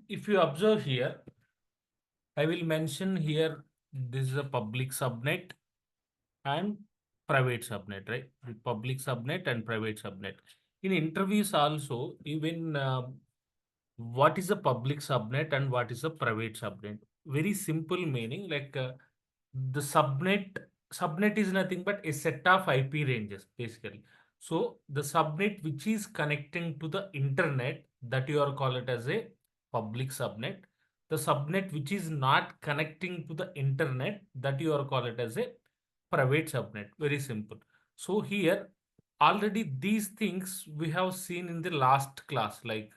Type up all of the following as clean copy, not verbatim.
if you observe here, I will mention here this is a public subnet and private subnet, right? The public subnet and private subnet. In interviews also, even what is a public subnet and what is a private subnet? Very simple meaning, like the subnet is nothing but a set of IP ranges basically. So the subnet which is connecting to the internet, that you are call it as a public subnet. The subnet which is not connecting to the internet, that you are call it as a private subnet. Very simple. So here already these things we have seen in the last class, like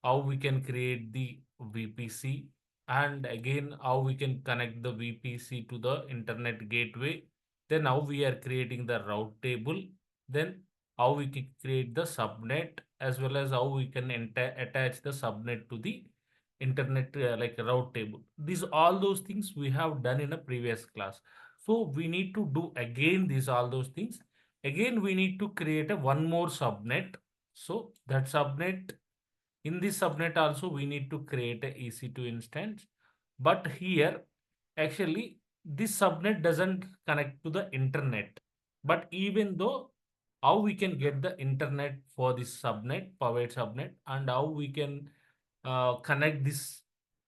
how we can create the VPC, and again how we can connect the VPC to the internet gateway. Then how we are creating the route table. Then how we can create the subnet, as well as how we can attach the subnet to the internet, like route table. These all those things we have done in a previous class. So we need to do again these all those things. Again we need to create a one more subnet. So that subnet, in this subnet also we need to create a EC2 instance. But here actually this subnet doesn't connect to the internet. But even though, how we can get the internet for this subnet, private subnet, and how we can connect this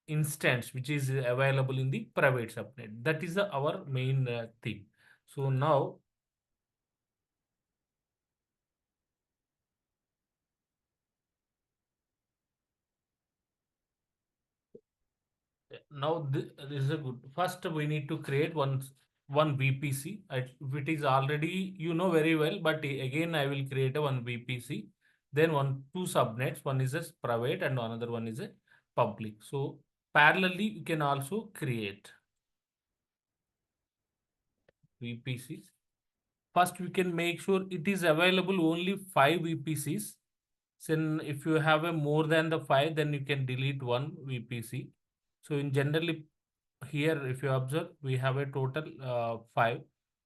instance which is available in the private subnet. That is our main thing. So now, this is a good. First, we need to create one VPC. If it is already you know very well, but again I will create a one VPC. Then two subnets. One is a private and another one is a public. So parallelly, you can also create VPCs. First, we can make sure it is available only 5 VPCs. Then if you have a more than the 5, then you can delete one VPC. So in generally here, if you observe, we have a total 5.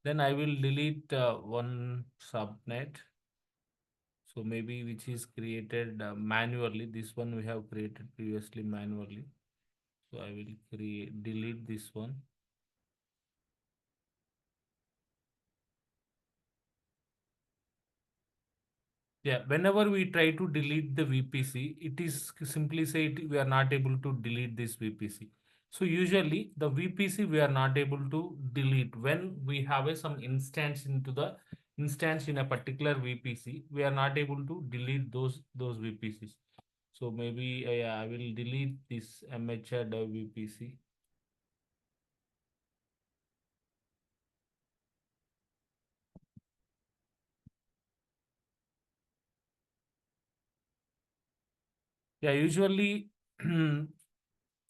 Then I will delete one subnet. So maybe which is created manually. This one we have created previously manually. So I will delete this one. Yeah, whenever we try to delete the VPC, it is simply say we are not able to delete this VPC. So usually the VPC we are not able to delete when we have some instance in a particular VPC. We are not able to delete those VPCs. So maybe I will delete this MHR VPC. Yeah, usually 5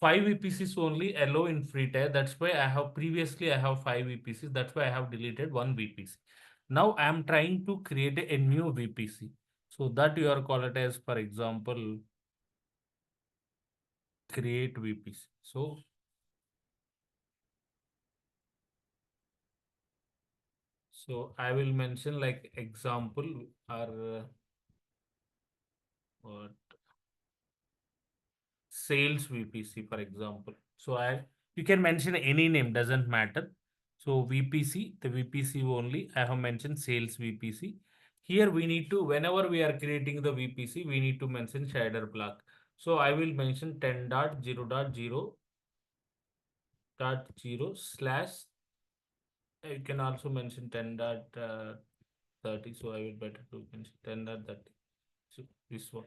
VPCs only allow in free tier. That's why I have 5 VPCs. That's why I have deleted one VPC. Now I am trying to create a new VPC. So that you are call it as, for example, create VPC. So I will mention like example or what sales VPC, for example. So you can mention any name, doesn't matter. So VPC, the VPC only, I have mentioned sales VPC. Here we need to, whenever we are creating the VPC, we need to mention shader block. So I will mention 10.0.0.0 slash, you can also mention 10.30. So I will better to mention 10.30. So this one.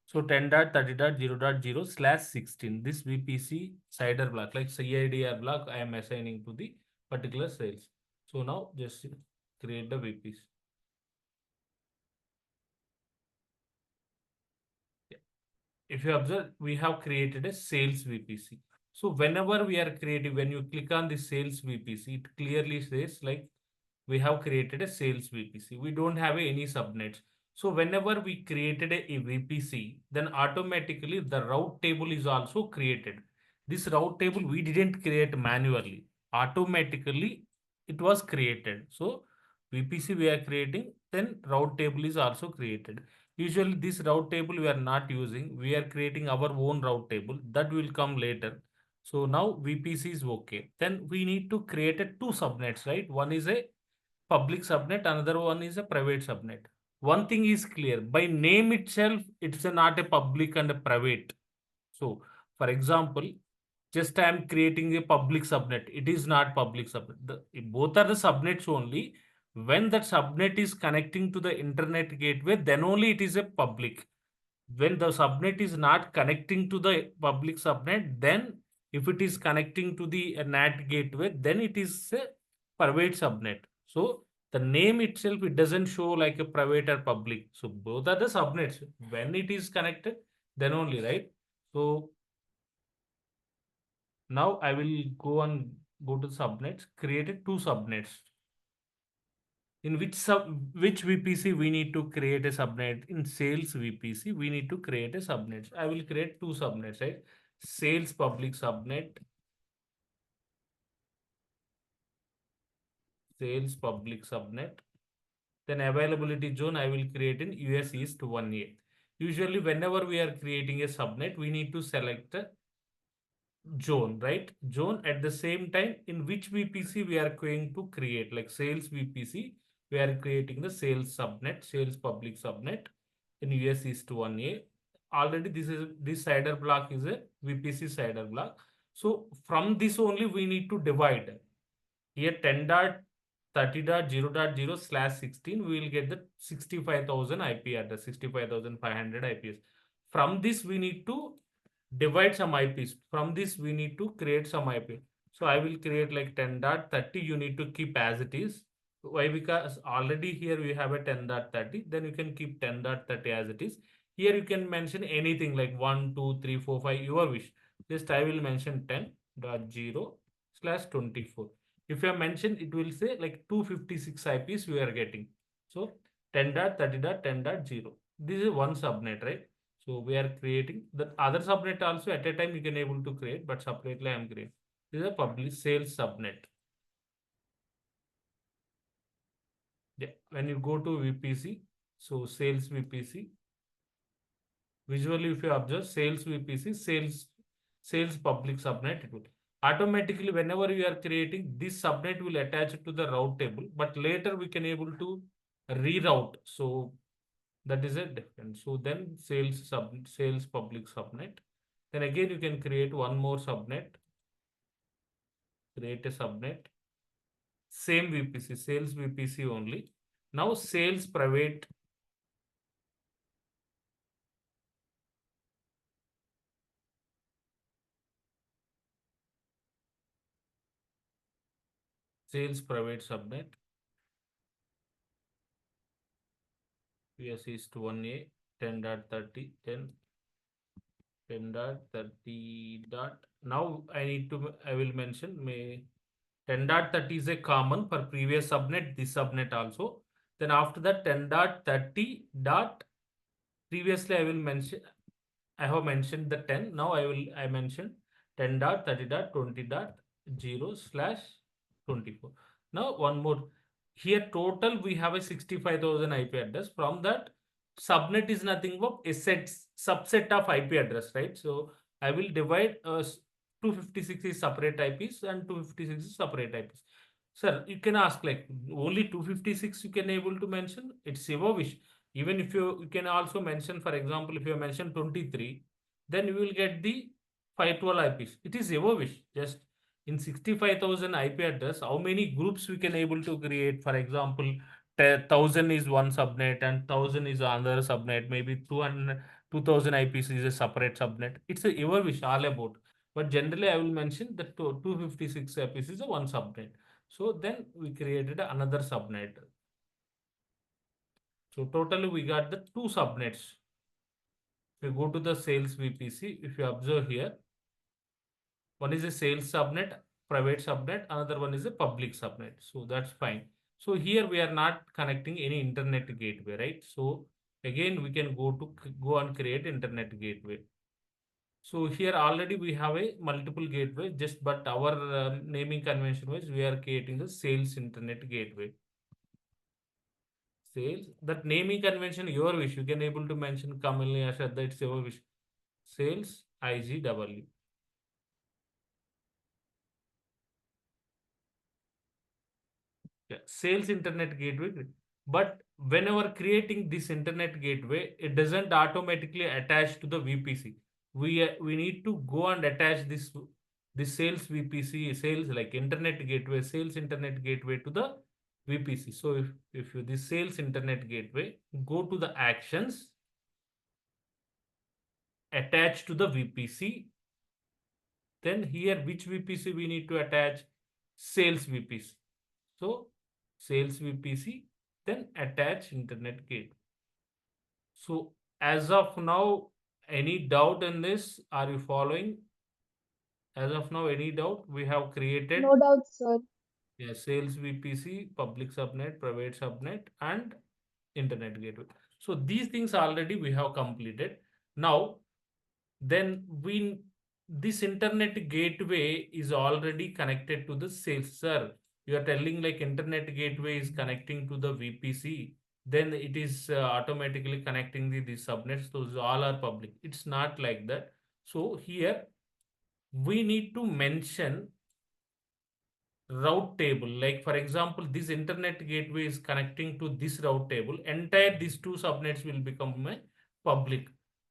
So 10.30.0.0/16. This VPC cider block, like CIDR block, I am assigning to the particular sales. So now just create the VPC. If you observe, we have created a sales VPC. So whenever we are creating, when you click on the sales VPC, it clearly says like we have created a sales VPC. We don't have any subnets. So whenever we created a VPC, then automatically the route table is also created. This route table we didn't create manually. Automatically it was created. So VPC we are creating, then route table is also created. Usually this route table we are not using. We are creating our own route table that will come later. So now VPC is okay. Then we need to create a two subnets, right? One is a public subnet, another one is a private subnet. One thing is clear, by name itself, it's not a public and a private. So, for example, just I am creating a public subnet. It is not public subnet. Both are the subnets only. When that subnet is connecting to the internet gateway, then only it is a public. When the subnet is not connecting to the public subnet, then if it is connecting to the NAT gateway, then it is a private subnet. So the name itself, it doesn't show like a private or public. So both are the subnets. When it is connected, then only, right? So now I will go to subnets, created two subnets. In which VPC we need to create a subnet? In sales VPC, we need to create a subnet. I will create two subnets, right? Sales public subnet, sales public subnet. Then availability zone I will create in US East 1A. Usually, whenever we are creating a subnet, we need to select a zone, right? Zone at the same time in which VPC we are going to create, like sales VPC, we are creating the sales subnet, sales public subnet in US East 1A. Already this cider block is a VPC cider block. So from this only we need to divide. Here 10.30.0.0/16 we will get the 65,000 IP address, 65,500 IPs. From this we need to divide some IPs. From this we need to create some IP. So I will create like 10.30. You need to keep as it is. Why? Because already here we have a 10.30. Then you can keep 10.30 as it is. Here you can mention anything like 1, 2, 3, 4, 5, your wish. Just I will mention 10.0/24. If you have mentioned, it will say like 256 IPs we are getting. So 10.30.10.0. This is one subnet, right? So we are creating the other subnet also at a time you can able to create, but separately I am creating. This is a public sales subnet. Yeah. When you go to VPC, so sales VPC, visually if you observe sales VPC, sales public subnet, it will automatically whenever you are creating this subnet will attach it to the route table, but later we can able to reroute. So that is a difference. So then sales public subnet. Then again you can create one more subnet, create a subnet, same VPC, sales VPC only. Now sales private subnet, PS is to 1A, 10.30, 10.30 dot. Now I will mention may 10.30 is a common for previous subnet, this subnet also. Then after that 10.30 dot, previously I will mention, I have mentioned the 10. Now I mention 10.30.20.0/24. Now one more. Here total we have a 65,000 IP address. From that, subnet is nothing but a subset of IP address, right? So I will divide 256 is separate IPs and 256 is separate IPs. Sir, you can ask like only 256 you can able to mention. It's your wish. Even if you can also mention, for example, if you mention 23, then you will get the 512 IPs. It is your wish. Just in 65,000 IP address, how many groups we can able to create? For example, 1,000 is one subnet and 1,000 is another subnet. Maybe 2,000 IPs is a separate subnet. It's a your wish all about. But generally, I will mention that 256 IPs is a one subnet. So then we created another subnet. So totally we got the two subnets. If you go to the sales VPC, if you observe here, one is a sales subnet, private subnet, another one is a public subnet. So that's fine. So here we are not connecting any internet gateway, right? So again, we can go and create internet gateway. So here already we have a multiple gateway, just but our naming convention wise, we are creating the sales internet gateway. Sales, that naming convention, your wish. You can able to mention Kamini Ashad, that's your wish. Sales IGW. Yeah, sales internet gateway. But whenever creating this internet gateway, it doesn't automatically attach to the VPC. We need to go and attach this sales VPC, sales like internet gateway, sales internet gateway to the VPC. So if you this sales internet gateway, go to the actions, attach to the VPC. Then here which VPC we need to attach? Sales VPC. So sales VPC, then attach internet gate. So as of now, any doubt in this? Are you following? As of now, any doubt? We have created No doubt, sir. sales VPC, public subnet, private subnet, and internet gateway. So these things already we have completed. Now then this internet gateway is already connected to the sales. Sir, you are telling like internet gateway is connecting to the VPC, then it is automatically connecting the subnets. Those all are public. It's not like that. So here we need to mention route table. Like for example, this internet gateway is connecting to this route table. Entire these two subnets will become a public.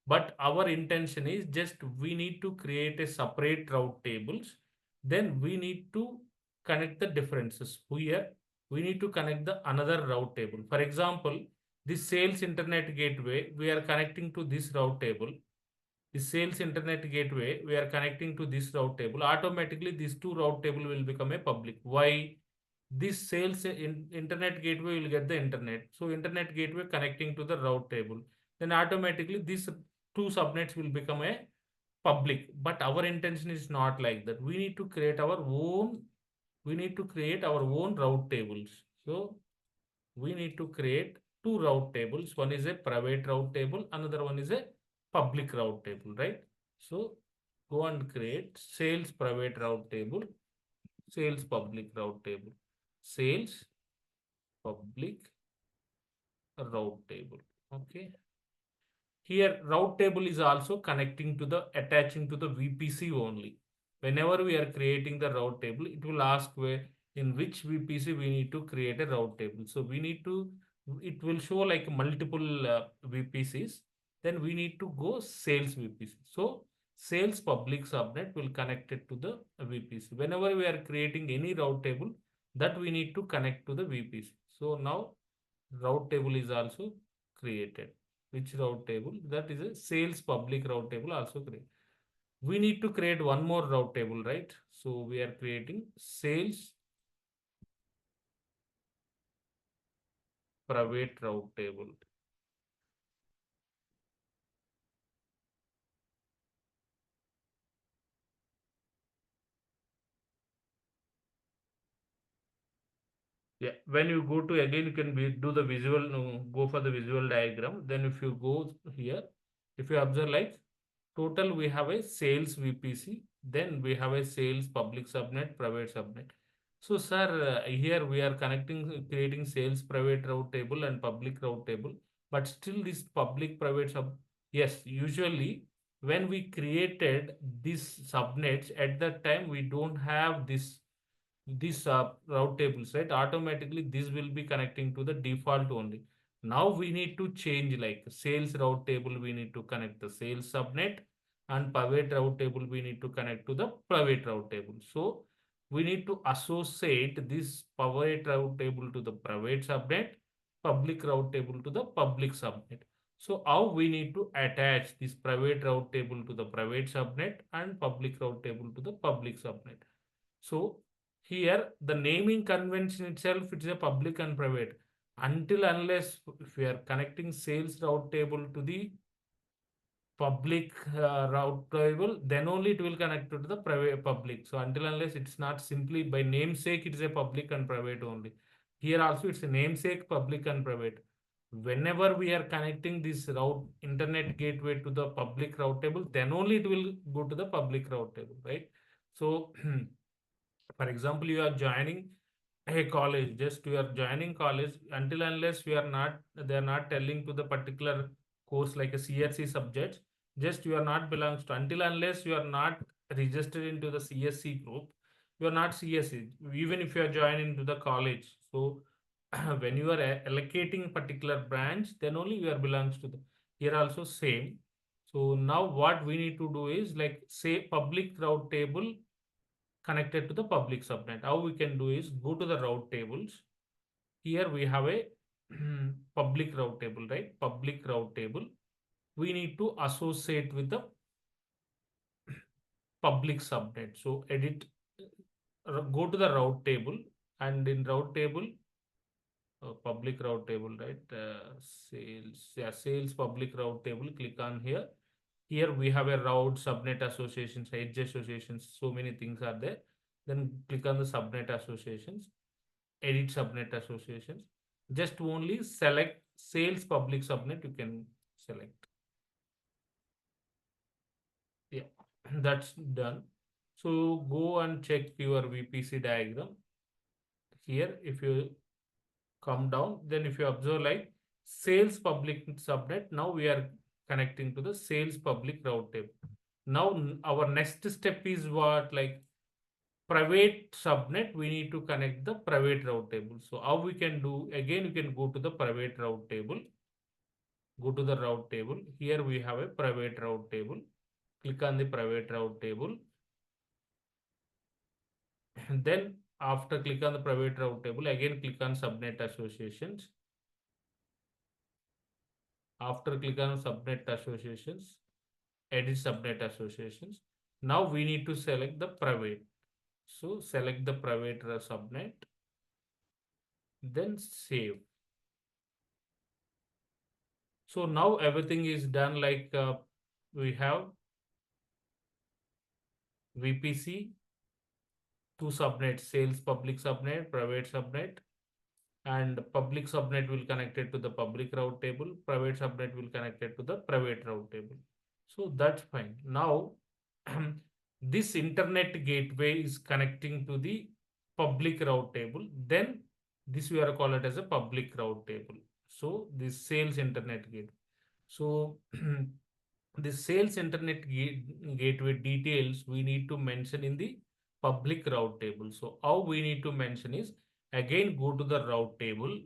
But our intention is just we need to create a separate route tables. Then we need to connect the differences. Here we need to connect the another route table. For example, this sales internet gateway, we are connecting to this route table. The sales internet gateway, we are connecting to this route table. Automatically these two route table will become a public. Why? This sales internet gateway will get the internet, so internet gateway connecting to the route table, then automatically these two subnets will become a public. But our intention is not like that. We need to create our own, we need to create our own route tables. So we need to create two route tables. One is a private route table, another one is a public route table, right? So go and create sales private route table, sales public route table, sales public route table. Okay. Here route table is also connecting to the attaching to the VPC only. Whenever we are creating the route table, it will ask where in which VPC we need to create a route table. So we need to, it will show like multiple VPCs. Then we need to go sales VPC. So sales public subnet will connect it to the VPC. Whenever we are creating any route table, that we need to connect to the VPC. So now route table is also created. Which route table? That is a sales public route table also create. We need to create one more route table, right? So we are creating sales private route table. Yeah, when you go to again, you can do the visual, go for the visual diagram. Then if you go here, if you observe like total, we have a sales VPC, then we have a sales public subnet, private subnet. So, sir, here we are connecting, creating sales private route table and public route table, but still this public private sub. Yes, usually when we created these subnets at that time, we don't have this route tables, right? Automatically this will be connecting to the default only. Now we need to change like sales route table, we need to connect the sales subnet, and private route table we need to connect to the private route table. So we need to associate this private route table to the private subnet, public route table to the public subnet. So how we need to attach this private route table to the private subnet and public route table to the public subnet. So here the naming convention itself, it's a public and private. Until unless if we are connecting sales route table to the public route table, then only it will connect to the private public. So until unless it's not simply by namesake, it is a public and private only. Here also it's a namesake public and private. Whenever we are connecting this route internet gateway to the public route table, then only it will go to the public route table, right? So for example, you are joining a college, just you are joining college, until unless you are not, they are not telling to the particular course like a CSC subject, just you are not belongs to, until unless you are not registered into the CSC group, you are not CSC, even if you are joining to the college. So when you are allocating particular branch, then only you are belongs to the, here also same. So now what we need to do is like say public route table connected to the public subnet. How we can do is go to the route tables. Here we have a public route table, right? Public route table. We need to associate with the public subnet. So edit, go to the route table, and in route table, public route table, right? Sales, yeah, sales public route table. Click on here. Here we have a route, subnet associations, edge associations. So many things are there. Then click on the subnet associations, edit subnet associations. Just only select sales public subnet. You can select. Yeah, that's done. So go and check your VPC diagram. Here, if you come down, then if you observe like sales public subnet, now we are connecting to the sales public route table. Now our next step is what, like private subnet, we need to connect the private route table. So how we can do, again you can go to the private route table, go to the route table. Here we have a private route table. Click on the private route table. And then after click on the private route table, again click on subnet associations. After click on subnet associations, edit subnet associations. Now we need to select the private. So select the private subnet, then save. So now everything is done, like we have VPC, two subnets, sales public subnet, private subnet, and public subnet will connect it to the public route table, private subnet will connect it to the private route table. So that's fine. Now this internet gateway is connecting to the public route table. Then this we are call it as a public route table. So this sales internet gateway. So the sales internet gateway details we need to mention in the public route table. So how we need to mention is, again go to the route table.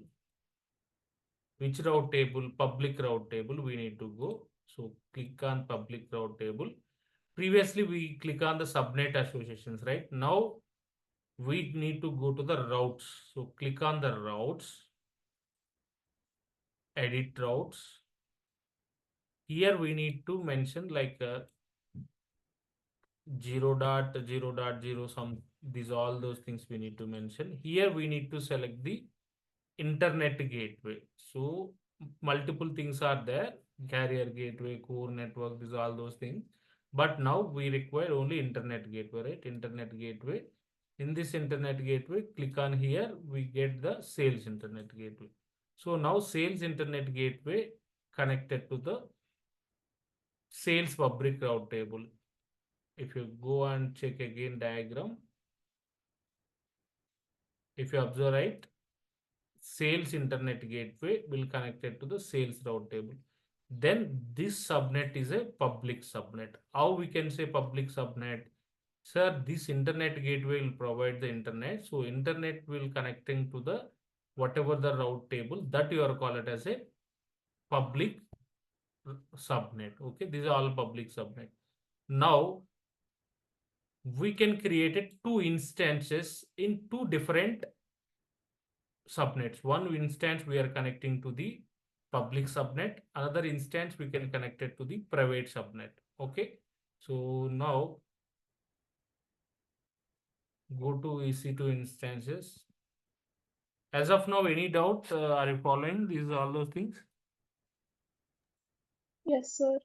Which route table? Public route table we need to go. So click on public route table. Previously we click on the subnet associations, right? Now we need to go to the routes. So click on the routes, edit routes. Here we need to mention like 0.0.0 some, these all those things we need to mention. Here we need to select the internet gateway. So multiple things are there, carrier gateway, core network, these all those things. But now we require only internet gateway, right? Internet gateway. In this internet gateway, click on here, we get the sales internet gateway. So now sales internet gateway connected to the sales public route table. If you go and check again diagram, if you observe, right, sales internet gateway will connect it to the sales route table. Then this subnet is a public subnet. How we can say public subnet? Sir, this internet gateway will provide the internet. So internet will connecting to the whatever the route table that you are call it as a public subnet. Okay, these are all public subnet. Now we can create it two instances in two different subnets. One instance we are connecting to the public subnet, another instance we can connect it to the private subnet. Okay, so now go to EC2 instances. As of now, any doubt? Are you following these all those things? Yes, sir.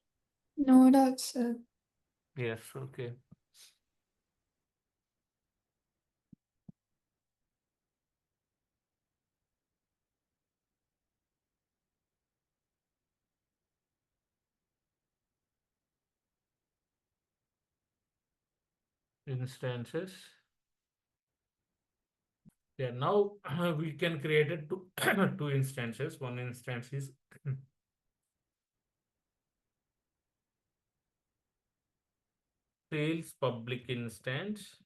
No doubt, sir. Yes. Okay. Instances. Yeah, now we can create it two instances. One instance is sales public instance.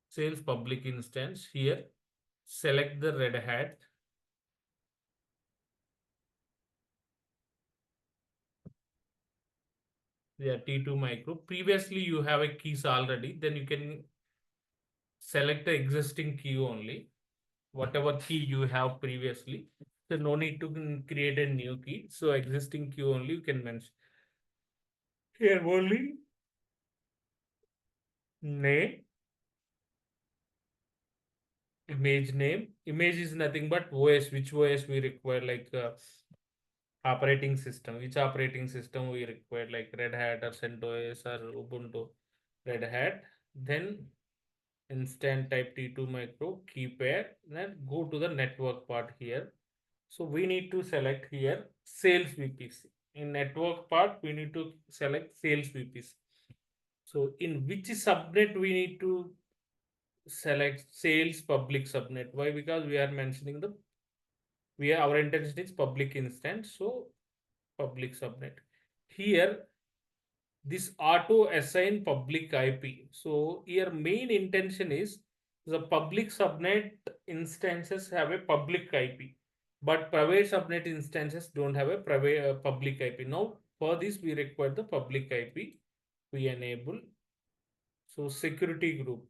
Sales public instance. Here, select the red hat. Yeah, T2 micro. Previously, you have a keys already. Then you can select the existing key only. Whatever key you have previously. So no need to create a new key. So existing key only you can mention. Here only name, image name. Image is nothing but OS, which OS we require, like operating system, which operating system we require, like Red Hat or CentOS or Ubuntu. Red Hat. Then instant type T2 micro key pair. Then go to the network part here. So we need to select here sales VPC. In network part, we need to select sales VPC. So in which subnet we need to select sales public subnet? Why? Because we are mentioning our intention is public instance. So public subnet. Here this auto assign public IP. So here main intention is the public subnet instances have a public IP, but private subnet instances don't have a private public IP. Now for this we require the public IP. We enable. So security group.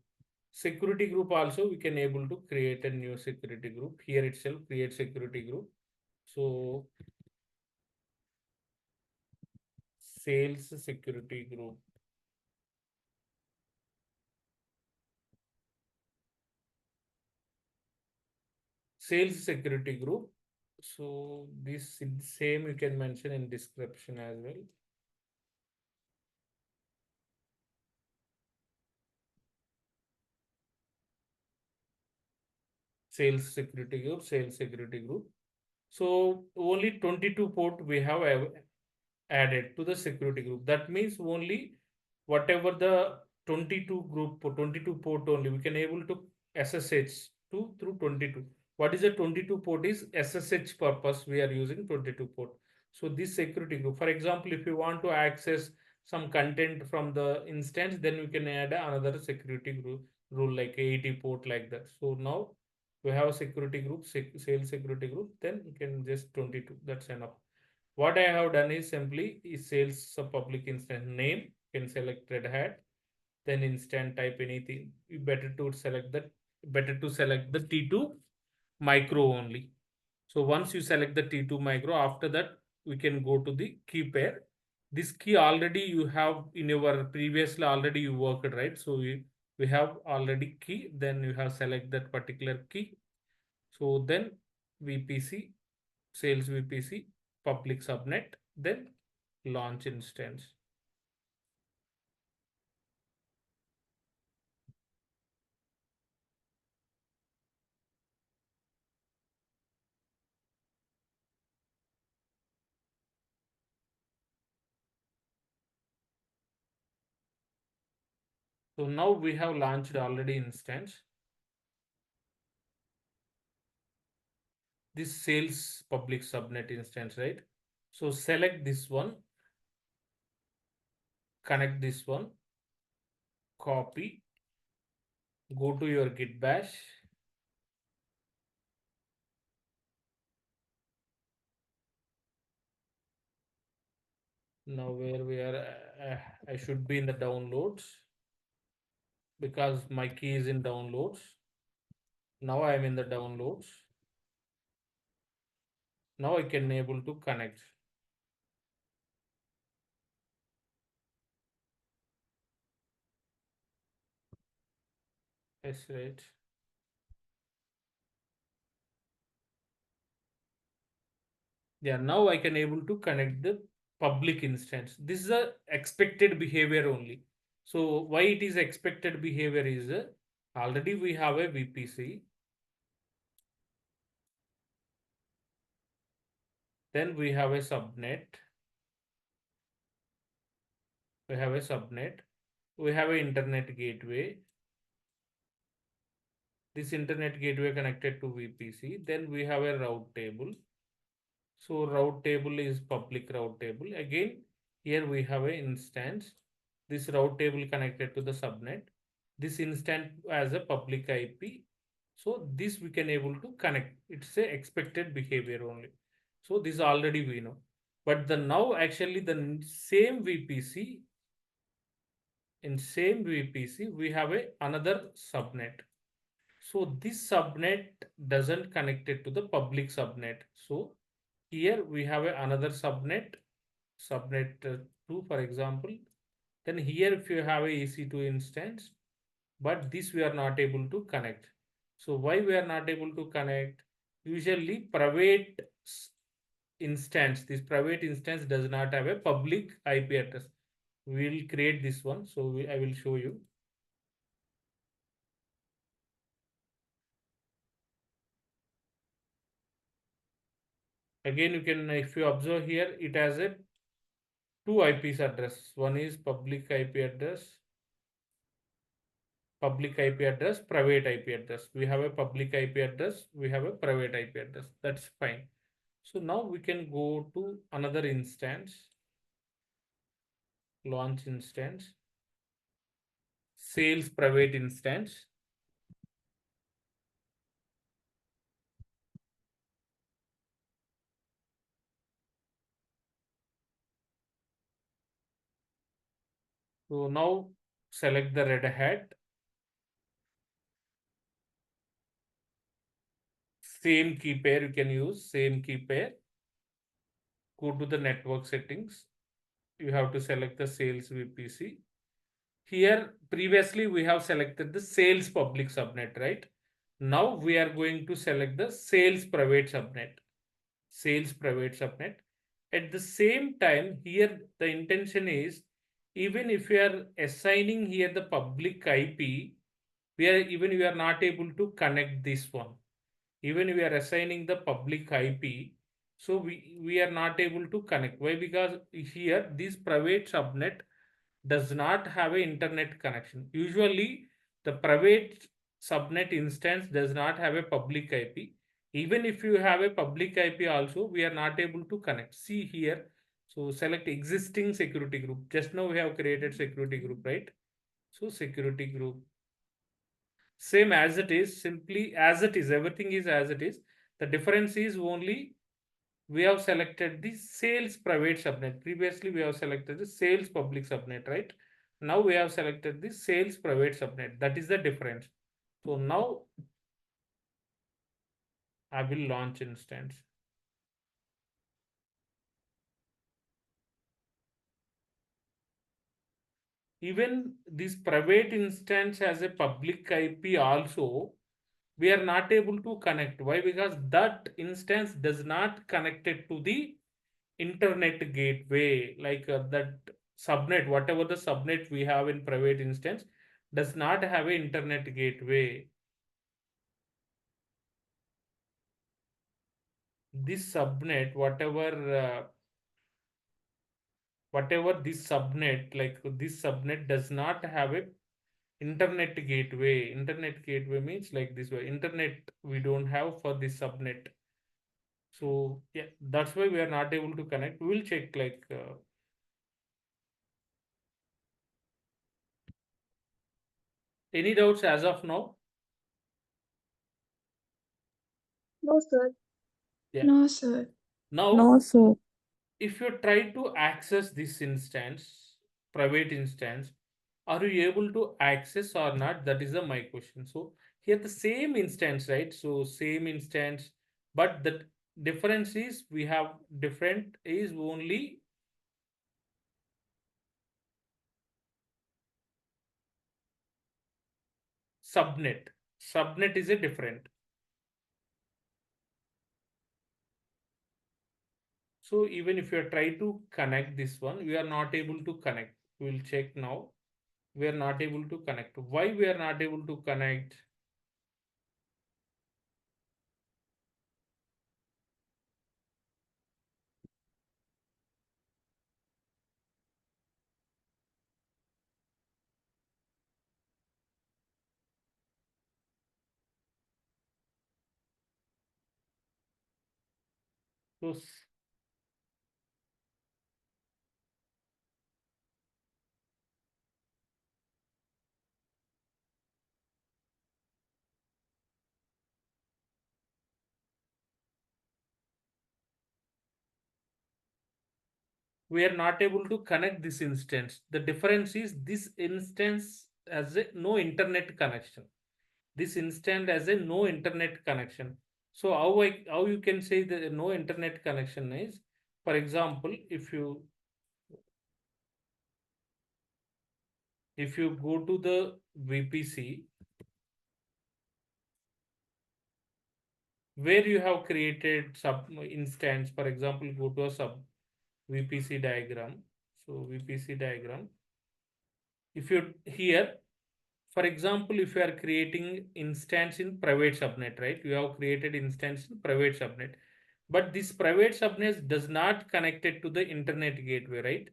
Security group also we can able to create a new security group. Here itself create security group. So sales security group. Sales security group. So this same you can mention in description as well. Sales security group, sales security group. So only 22 port we have added to the security group. That means only whatever the 22 group, 22 port only, we can able to SSH to through 22. What is a 22 port is SSH purpose we are using 22 port. So this security group, for example, if you want to access some content from the instance, then we can add another security group rule like 80 port like that. So now we have a security group, sales security group, then you can just 22, that's enough. What I have done is simply is sales public instance name, can select Red Hat, then instant type anything. You better to select the T2 micro only. So once you select the T2 micro, after that we can go to the key pair. This key already you have in your previously already you worked, right? So we have already key, then you have select that particular key. So then VPC, sales VPC, public subnet, then launch instance. So now we have launched already instance. This sales public subnet instance, right? So select this one, connect this one, copy, go to your git bash. Now where we are, I should be in the downloads because my key is in downloads. Now I am in the downloads. Now I can able to connect. Yes, right. Yeah, now I can able to connect the public instance. This is a expected behavior only. So why it is expected behavior is already we have a VPC. Then we have a subnet. We have a subnet. We have an internet gateway. This internet gateway connected to VPC. Then we have a route table. So route table is public route table. Again, here we have a instance. This route table connected to the subnet. This instance as a public IP. So this we can able to connect. It's a expected behavior only. So this already we know. But the now actually the same VPC, in same VPC we have a another subnet. So this subnet doesn't connect it to the public subnet. So here we have another subnet, subnet 2 for example. Then here if you have a EC2 instance, but this we are not able to connect. So why we are not able to connect? Usually private instance, this private instance does not have a public IP address. We will create this one. So I will show you. Again, you can, if you observe here, it has a two IPs address. One is public IP address, private IP address. We have a public IP address, we have a private IP address. That's fine. So now we can go to another instance, launch instance, sales private instance. So now select the red hat, same key pair you can use, same key pair. Go to the network settings. You have to select the sales VPC. Here previously we have selected the sales public subnet, right? Now we are going to select the sales private subnet. Sales private subnet. At the same time, here the intention is, even if we are assigning here the public IP, we are not able to connect this one. Even we are assigning the public IP, so we are not able to connect. Why? Because here this private subnet does not have an internet connection. Usually, the private subnet instance does not have a public IP. Even if you have a public IP also, we are not able to connect. See here. So select existing security group. Just now we have created security group, right? So security group. Same as it is, simply as it is, everything is as it is. The difference is only we have selected the sales private subnet. Previously, we have selected the sales public subnet, right? Now we have selected the sales private subnet. That is the difference. So now I will launch instance. Even this private instance has a public IP also, we are not able to connect. Why? Because that instance does not connect it to the internet gateway, like that subnet, whatever the subnet we have in private instance does not have an internet gateway. This subnet, whatever this subnet, like this subnet does not have a internet gateway. Internet gateway means like this way. Internet we don't have for this subnet. So yeah, that's why we are not able to connect. We will check like any doubts as of now. No, sir. Yeah. No, sir. Now No, sir. if you try to access this instance, private instance, are you able to access or not? That is my question. So here the same instance, right? So same instance, but the difference is we have different is only subnet. Subnet is a different. So even if you try to connect this one, we are not able to connect. We will check now. We are not able to connect. Why we are not able to connect? So we are not able to connect this instance. The difference is this instance has a no internet connection. This instance has a no internet connection. So how you can say the no internet connection is, for example, if you go to the VPC where you have created sub instance, for example, go to a sub VPC diagram. So VPC diagram. If you here, for example, if you are creating instance in private subnet, right? You have created instance in private subnet, but this private subnet does not connected to the internet gateway, right?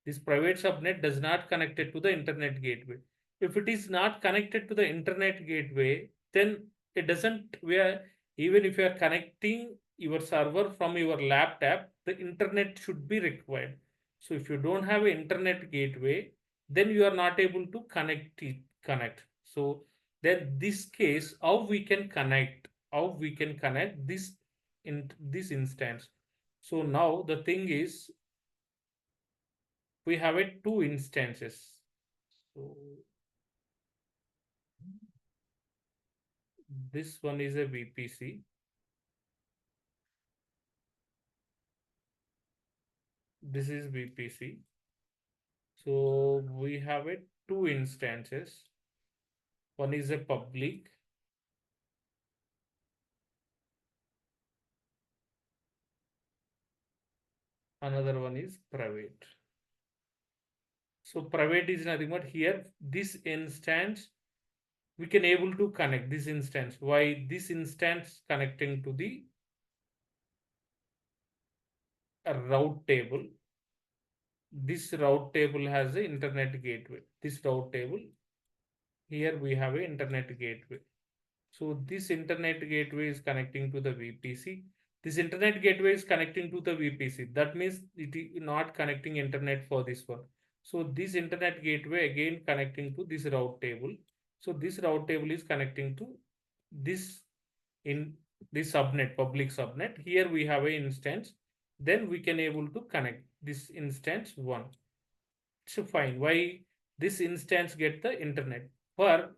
This private subnet does not connected to the internet gateway. If it is not connected to the internet gateway, then it doesn't, where even if you are connecting your server from your laptop, the internet should be required. So if you don't have an internet gateway, then you are not able to connect. So then this case, how we can connect this in this instance. So now the thing is, we have it two instances. So this one is a VPC. This is VPC. So we have it two instances. One is a public. Another one is private. So private is nothing but here, this instance, we can able to connect this instance. Why this instance connecting to the route table? This route table has a internet gateway. This route table, here we have a internet gateway. So this internet gateway is connecting to the VPC. This internet gateway is connecting to the VPC. That means it is not connecting internet for this one. So this internet gateway again connecting to this route table. So this route table is connecting to this in this subnet, public subnet. Here we have a instance. Then we can able to connect this instance one. So fine. Why this instance get the internet? For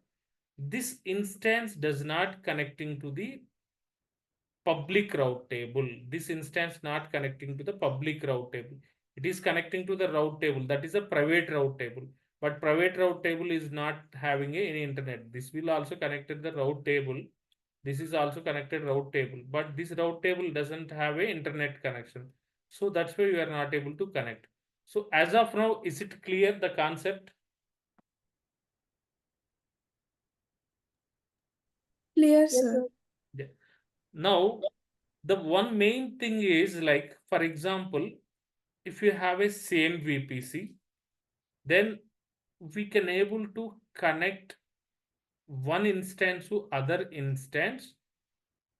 this instance does not connecting to the public route table. This instance not connecting to the public route table. It is connecting to the route table. That is a private route table. But private route table is not having any internet. This will also connected the route table. This is also connected route table. But this route table doesn't have a internet connection. So that's why you are not able to connect. So as of now, is it clear the concept? Clear, Yes, sir. sir. Yeah. Now, the one main thing is like, for example, if you have a same VPC, then we can able to connect one instance to other instance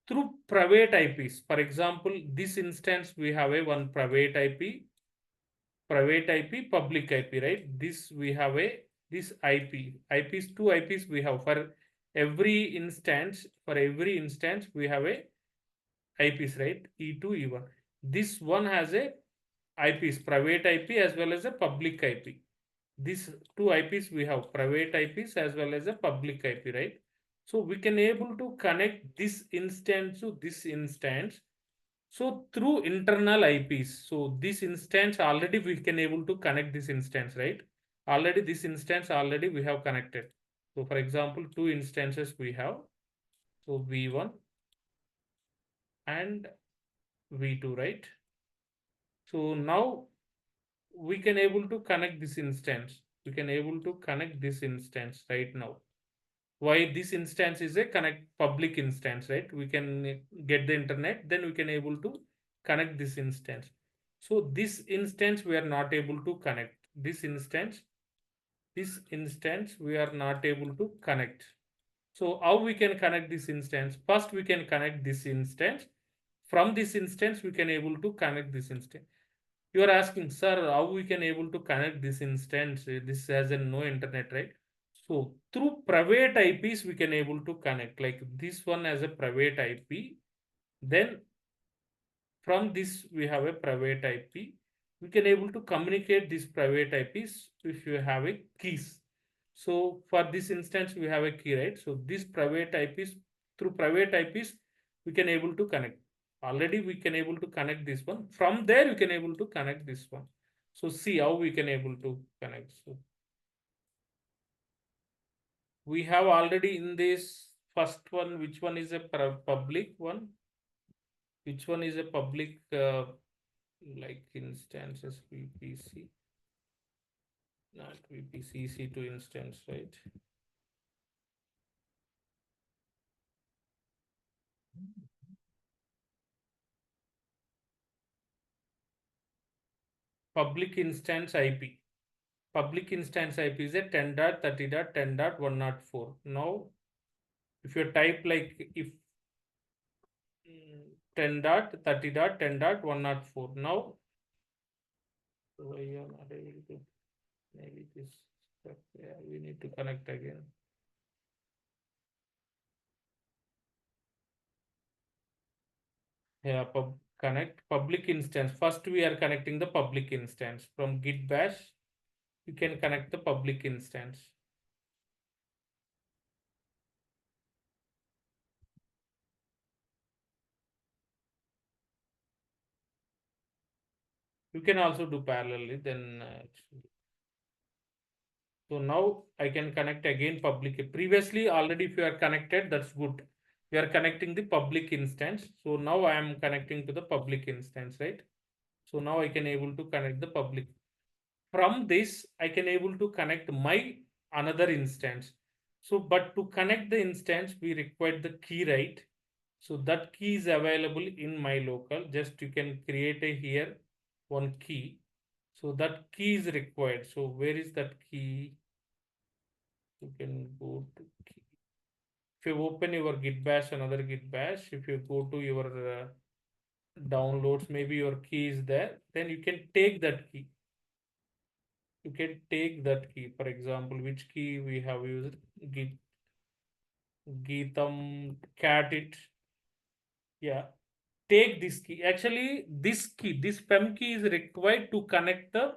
through private IPs. For example, this instance we have a one private IP, public IP, right? This we have a this IPs, two IPs we have for every instance. For every instance, we have a IPs, right? E2, E1. This one has a IPs, private IP as well as a public IP. These two IPs we have private IPs as well as a public IP, right? So we can able to connect this instance to this instance. So through internal IPs. So this instance already we can able to connect this instance, right? Already this instance already we have connected. So for example, two instances we have. So V1 and V2, right? So now we can able to connect this instance. We can able to connect this instance right now. Why this instance is a connect public instance, right? We can get the internet, then we can able to connect this instance. So this instance we are not able to connect. This instance we are not able to connect. So how we can connect this instance? First we can connect this instance from this instance, we can able to connect this instance. You are asking, sir, how we can able to connect this instance? This has a no internet, right? So through private IPs, we can able to connect, like this one as a private IP. Then from this, we have a private IP. We can able to communicate these private IPs if you have a keys. So for this instance, we have a key, right? So this private IPs, through private IPs, we can able to connect. Already we can able to connect this one. From there, we can able to connect this one. So see how we can able to connect. So we have already in this first one, which one is a public one? Which one is a public like instances VPC? Not VPC, EC2 instance, right? Public instance IP. Public instance IP is a 10.30.10.104. Now, if you type like if 10.30.10.104, now why you are not able to, maybe this, yeah, we need to connect again. Yeah, connect public instance. First, we are connecting the public instance from git bash. You can connect the public instance. You can also do parallelly. Then so now I can connect again public. Previously, already if you are connected, that's good. We are connecting the public instance. So now I am connecting to the public instance, right? So now I can able to connect the public. From this, I can able to connect my another instance. So, but to connect the instance, we require the key, right? So that key is available in my local. Just you can create a here one key. So that key is required. So where is that key? You can go to key. If you open your git bash, another git bash, if you go to your downloads, maybe your key is there, then you can take that key. You can take that key. For example, which key we have used? Git, Geetam, cat it. Yeah. Take this key. Actually, this key, this PEM key is required to connect the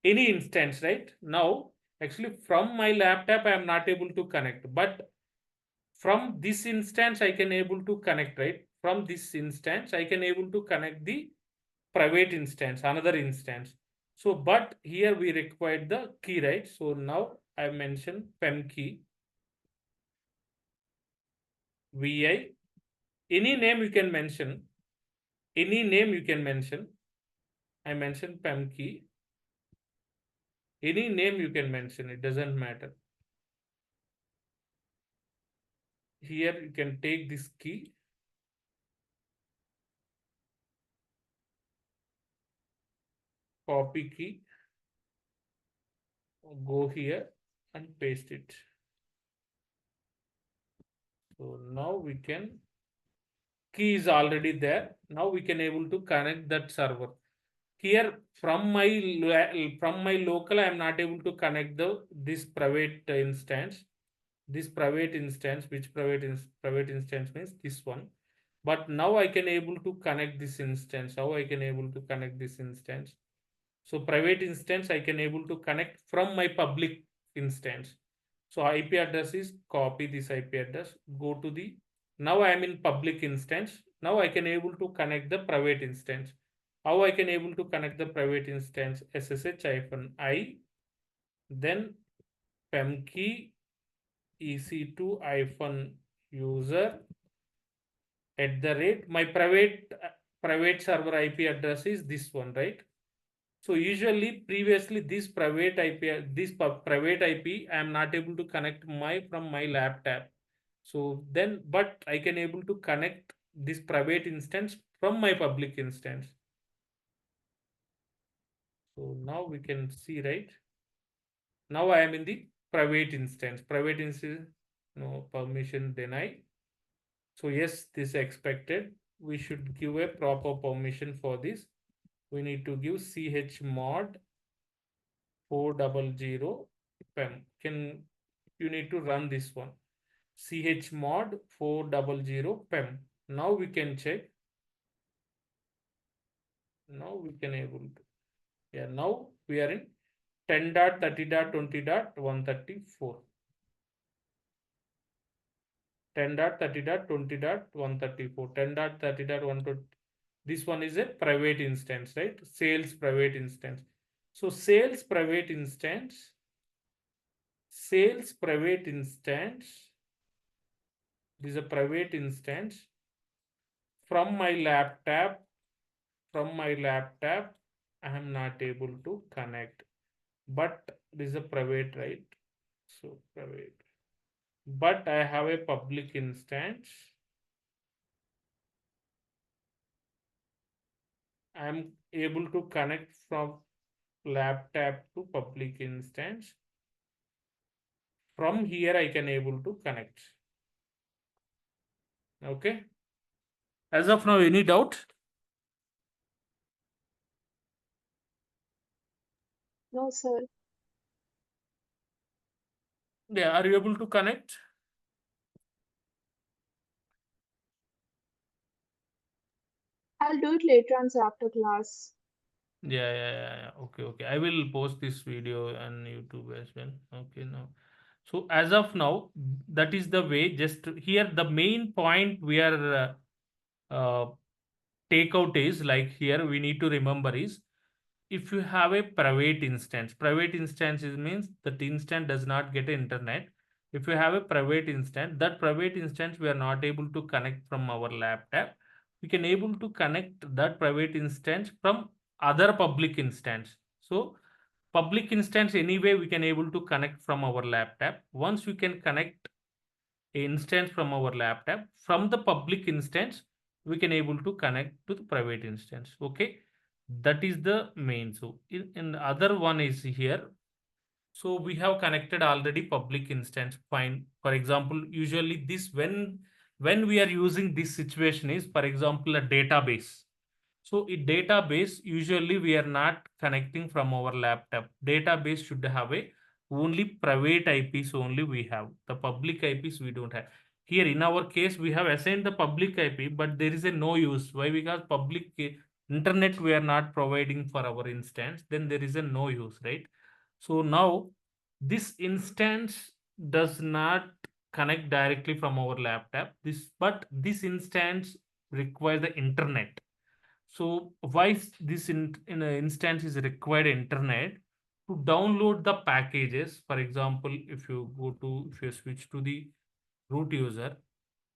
any instance, right? Now, actually from my laptop, I am not able to connect, but from this instance, I can able to connect, right? From this instance, I can able to connect the private instance, another instance. So, but here we require the key, right? So now I mentioned PEM key, VI, any name you can mention, any name you can mention. I mentioned PEM key, any name you can mention, it doesn't matter. Here you can take this key, copy key, go here and paste it. So now we can, key is already there. Now we can able to connect that server. Here from my local, I am not able to connect the this private instance. This private instance, which private instance means this one. But now I can able to connect this instance. How I can able to connect this instance? So private instance, I can able to connect from my public instance. So IP address is copy this IP address, go to the, now I am in public instance. Now I can able to connect the private instance. How I can able to connect the private instance? SSH-I, then PEM key EC2-user at the rate, my private server IP address is this one, right? So usually previously this private IP, this private IP, I am not able to connect from my laptop. So then, but I can able to connect this private instance from my public instance. So now we can see, right? Now I am in the private instance. Private instance, no permission deny. So yes, this is expected. we should give a proper permission for this. We need to give chmod 400 pem. You need to run this one? Chmod 400 pem. Now we can check. Now we can able to. Yeah, now we are in 10.30.20.134. 10.30.20.134. 10.30.120. This one is a private instance, right? Sales private instance. So sales private instance. This is a private instance from my laptop. I am not able to connect, but this is a private, right? So private, but I have a public instance. I am able to connect from laptop to public instance. From here I can able to connect. Okay. As of now, any doubt? No, sir. Yeah, are you able to connect? I'll do it later on, sir, after class. Yeah. Okay, okay. I will post this video on YouTube as well. Okay, now. So as of now, that is the way. Just here, the main point we are take out is like here we need to remember is if you have a private instance is means that instance does not get internet. If you have a private instance, that private instance we are not able to connect from our laptop. We can able to connect that private instance from other public instance. So public instance anyway we can able to connect from our laptop. Once we can connect instance from our laptop, from the public instance we can able to connect to the private instance. Okay, that is the main. So in the other one is here. So we have connected already public instance, fine. For example, usually this when we are using this situation is, for example, a database. So in database, usually we are not connecting from our laptop. Database should have a only private IPs only we have. The public IPs we don't have. Here in our case, we have assigned the public IP, but there is a no use. Why? Because public internet we are not providing for our instance. Then there is a no use, right? So now this instance does not connect directly from our laptop. But this instance requires the internet. So why this in an instance is required internet to download the packages. For example, if you switch to the root user,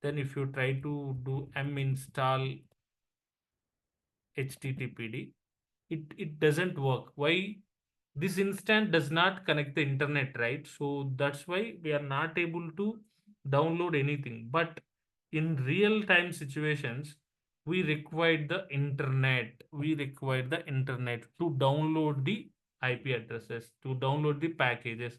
then if you try to do install httpd, it doesn't work. Why? This instance does not connect the internet, right? So that's why we are not able to download anything. But in real time situations, we require the internet to download the IP addresses, to download the packages.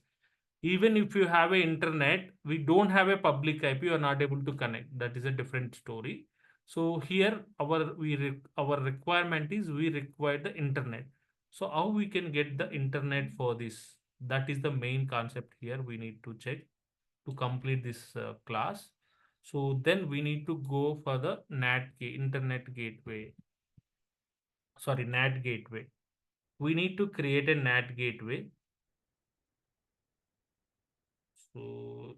Even if you have a internet, we don't have a public IP, you are not able to connect. That is a different story. So here our requirement is we require the internet. So how we can get the internet for this? That is the main concept here. We need to check to complete this class. So then we need to go for the internet gateway. Sorry, NAT gateway. We need to create a NAT gateway. So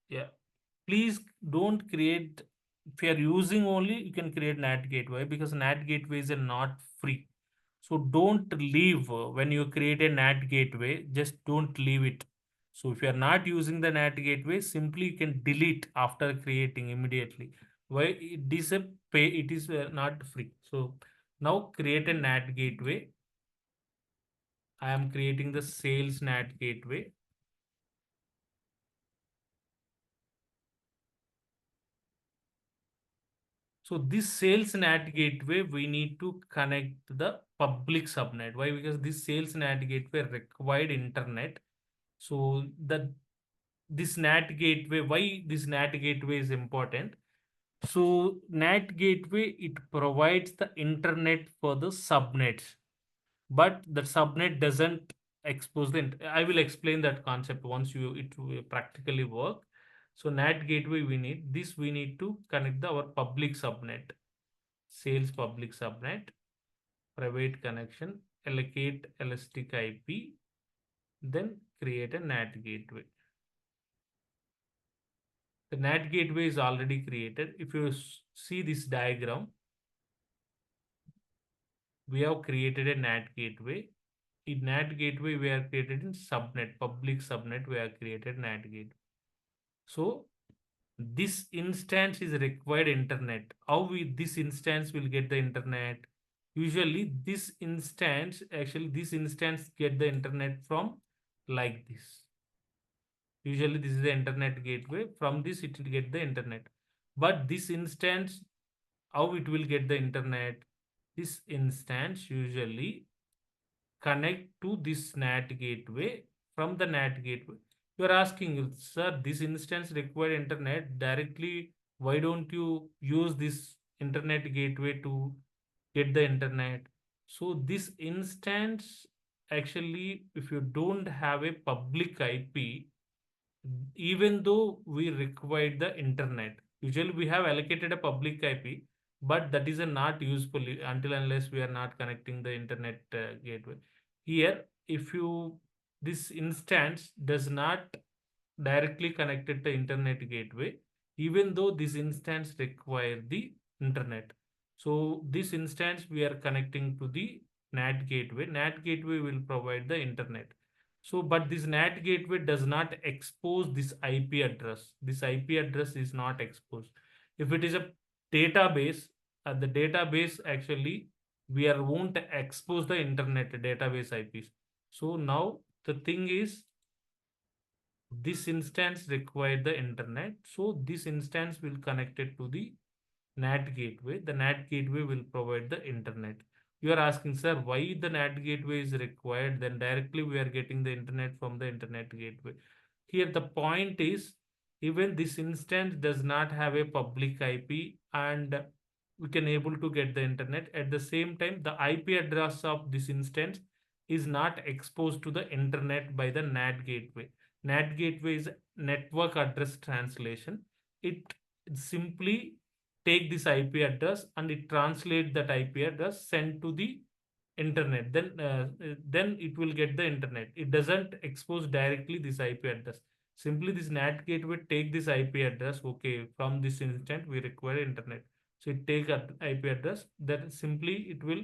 yeah, please don't create. If you are using only, you can create NAT gateway because NAT gateways are not free. So don't leave when you create a NAT gateway, just don't leave it. So if you are not using the NAT gateway, simply you can delete after creating immediately. Why? It is a pay, it is not free. So now create a NAT gateway. I am creating the sales NAT gateway. So this sales NAT gateway, we need to connect the public subnet. Why? Because this sales NAT gateway required internet. So this NAT gateway, why this NAT gateway is important? So NAT gateway, it provides the internet for the subnets, but the subnet doesn't expose the. I will explain that concept once it will practically work. So NAT gateway we need this. We need to connect our public subnet, sales public subnet, private connection, allocate elastic IP, then create a NAT gateway. The NAT gateway is already created. If you see this diagram, we have created a NAT gateway. In NAT gateway, we are created in subnet, public subnet, we have created NAT gateway. So this instance is required internet. How this instance will get the internet? Usually this instance, get the internet from like this. Usually this is the internet gateway. From this it will get the internet. But this instance, how it will get the internet? This instance usually connect to this NAT gateway. From the NAT gateway, you are asking, sir, this instance require internet directly. Why don't you use this internet gateway to get the internet? So this instance, actually, if you don't have a public IP, even though we require the internet, usually we have allocated a public IP, but that is a not useful until unless we are not connecting the internet gateway. Here, if you this instance does not directly connected to internet gateway, even though this instance require the internet. So this instance we are connecting to the NAT gateway. NAT gateway will provide the internet. So, but this NAT gateway does not expose this IP address. This IP address is not exposed. If it is a database, the database actually we are won't expose the internet database IPs. So now the thing is, this instance require the internet. So this instance will connect it to the NAT gateway. The NAT gateway will provide the internet. You are asking, sir, why the NAT gateway is required? Then directly we are getting the internet from the internet gateway. Here the point is, even this instance does not have a public IP, and we can able to get the internet. At the same time, the IP address of this instance is not exposed to the internet by the NAT gateway. NAT gateway is network address translation. It simply take this IP address and it translate that IP address sent to the internet. Then it will get the internet. It doesn't expose directly this IP address. Simply this NAT gateway take this IP address. Okay, from this instant we require internet. So it take a IP address. Then simply it will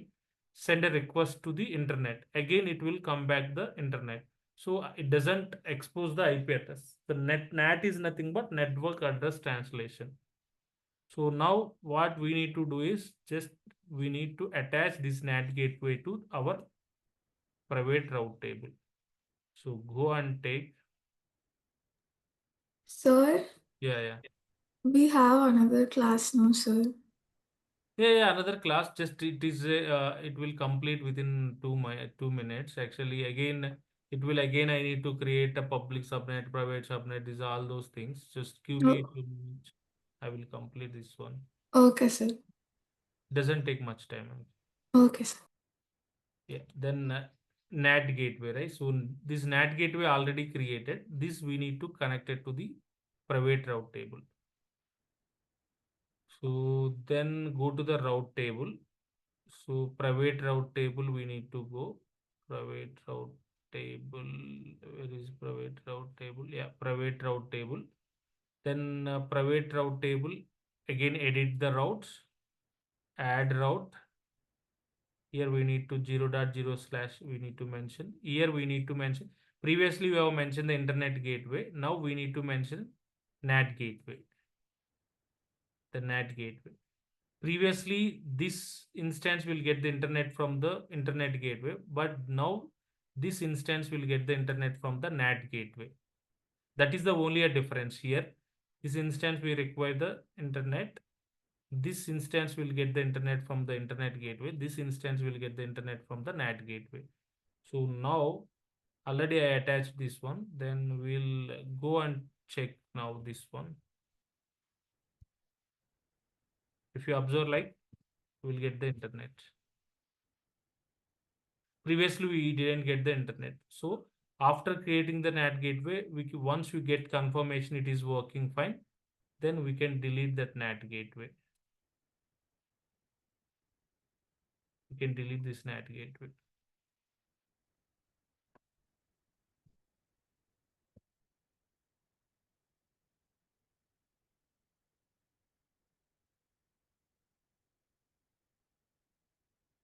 send a request to the internet. Again, it will come back the internet. So it doesn't expose the IP address. The NAT is nothing but network address translation. So now what we need to do is just we need to attach this NAT gateway to our private route table. So go and take. Sir, Yeah. we have another class now, sir. Yeah. Another class. Just it will complete within 2 minutes. Actually, again, it will again. I need to create a public subnet, private subnet. These all those things. Just give me Oh, 2 minutes. I will complete this one. okay, sir. Doesn't take much time. Okay, sir. Yeah. Then NAT gateway, right? So this NAT gateway already created. This we need to connect it to the private route table. So then go to the route table. So private route table we need to go. Private route table. Where is private route table? Yeah, private route table. Then private route table. Again, edit the routes. Add route. Here we need to 0.0/ we need to mention. Here we need to mention. Previously we have mentioned the internet gateway. Now we need to mention NAT gateway. The NAT gateway. Previously this instance will get the internet from the internet gateway, but now this instance will get the internet from the NAT gateway. That is the only a difference here. This instance we require the internet. This instance will get the internet from the internet gateway. This instance will get the internet from the NAT gateway. So now already I attached this one. Then we'll go and check now this one. If you observe, like, we will get the internet. Previously, we didn't get the internet. So after creating the NAT gateway, once we get confirmation it is working fine, then we can delete that NAT gateway. We can delete this NAT gateway.